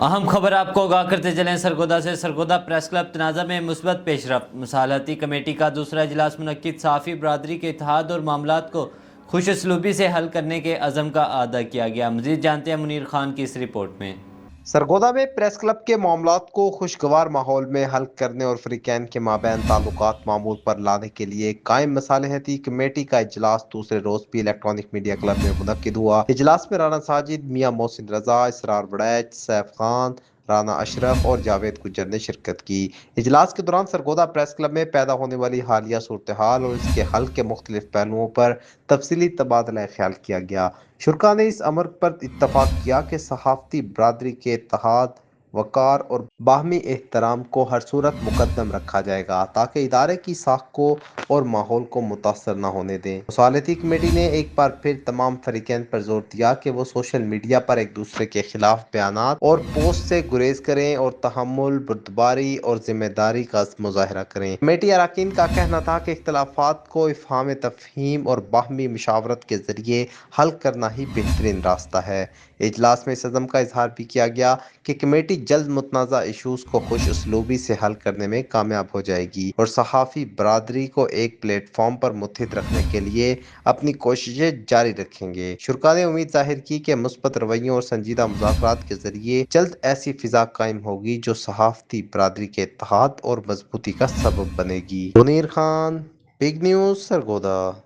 اہم خبر آپ کو آگاہ کرتے چلیں سرگودا سے۔ سرگودا پریس کلب تنازع میں مثبت پیش رفت۔ مصالحتی کمیٹی کا دوسرا اجلاس منعقد۔ صحافی برادری کے اتحاد اور معاملات کو خوش اسلوبی سے حل کرنے کے عزم کا اعادہ کیا گیا۔ مزید جانتے ہیں منیر خان کی اس رپورٹ میں۔ سرگودا میں پریس کلب کے معاملات کو خوشگوار ماحول میں حل کرنے اور فریقین کے مابین تعلقات معمول پر لانے کے لیے قائم مصالحتی کمیٹی کا اجلاس دوسرے روز بھی الیکٹرانک میڈیا کلب میں منعقد ہوا۔ اجلاس میں رانا ساجد، میاں محسن رضا، اسرار وڑیچ، سیف خان، رانا اشرف اور جاوید گجر نے شرکت کی۔ اجلاس کے دوران سرگودا پریس کلب میں پیدا ہونے والی حالیہ صورتحال اور اس کے حل کے مختلف پہلوؤں پر تفصیلی تبادلہ خیال کیا گیا۔ شرکاء نے اس امر پر اتفاق کیا کہ صحافتی برادری کے اتحاد، وقار اور باہمی احترام کو ہر صورت مقدم رکھا جائے گا تاکہ ادارے کی ساکھ کو اور ماحول کو متاثر نہ ہونے دیں۔ مصالحتی کمیٹی نے ایک بار پھر تمام فریقین پر زور دیا کہ وہ سوشل میڈیا پر ایک دوسرے کے خلاف بیانات اور پوسٹ سے گریز کریں اور تحمل، بردباری اور ذمہ داری کا مظاہرہ کریں۔ کمیٹی اراکین کا کہنا تھا کہ اختلافات کو افہام تفہیم اور باہمی مشاورت کے ذریعے حل کرنا ہی بہترین راستہ ہے۔ اجلاس میں اس عزم کا اظہار بھی کیا گیا کہ کمیٹی جلد متنازع ایشوز کو خوش اسلوبی سے حل کرنے میں کامیاب ہو جائے گی اور صحافی برادری کو ایک پلیٹ فارم پر متحد رکھنے کے لیے اپنی کوششیں جاری رکھیں گے۔ شرکاء نے امید ظاہر کی کہ مثبت رویوں اور سنجیدہ مذاکرات کے ذریعے جلد ایسی فضا قائم ہوگی جو صحافتی برادری کے اتحاد اور مضبوطی کا سبب بنے گی۔ Munir Khan, big news, Sargodha.